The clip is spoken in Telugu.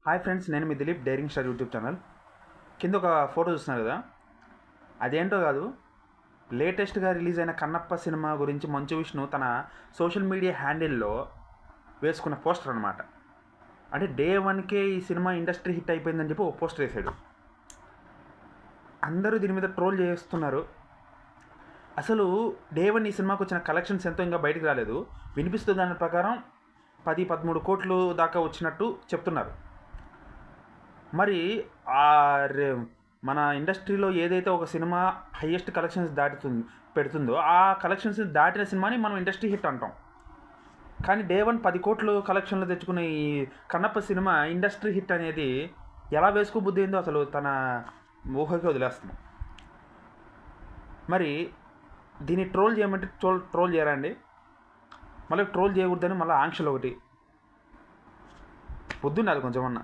హాయ్ ఫ్రెండ్స్, నేను మీ దిలీప్ డైరింగ్ స్టార్ యూట్యూబ్ ఛానల్. కింద ఒక ఫోటో చూస్తున్నారు కదా, అదేంటో కాదు, లేటెస్ట్గా రిలీజ్ అయిన కన్నప్ప సినిమా గురించి మంచు విష్ణు తన సోషల్ మీడియా హ్యాండిల్లో వేసుకున్న పోస్టర్ అనమాట. అంటే డే 1కే ఈ సినిమా ఇండస్ట్రీ హిట్ అయిపోయిందని చెప్పి ఒక పోస్టర్ వేసాడు. అందరూ దీని మీద ట్రోల్ చేస్తున్నారు. అసలు డే 1 ఈ సినిమాకి వచ్చిన కలెక్షన్స్ ఎంతో ఇంకా బయటకు రాలేదు. వినిపిస్తుంది దాని ప్రకారం 10-13 కోట్లు దాకా వచ్చినట్టు చెప్తున్నారు. మరి మన ఇండస్ట్రీలో ఏదైతే ఒక సినిమా హయ్యెస్ట్ కలెక్షన్స్ పెడుతుందో ఆ కలెక్షన్స్ దాటిన సినిమాని మనం ఇండస్ట్రీ హిట్ అంటాం. కానీ డే 1 10 కోట్లు కలెక్షన్లు తెచ్చుకున్న ఈ కన్నప్ప సినిమా ఇండస్ట్రీ హిట్ అనేది ఎలా వేసుకోబుద్ధి అయిందో అసలు తన ఊహకి వదిలేస్తున్నాం. మరి దీన్ని ట్రోల్ చేయమంటే ట్రోల్ చేయరండి, మళ్ళీ ట్రోల్ చేయకూడదని మళ్ళీ ఆంక్షలు ఒకటి. పొద్దున్నారు కొంచెమన్నా.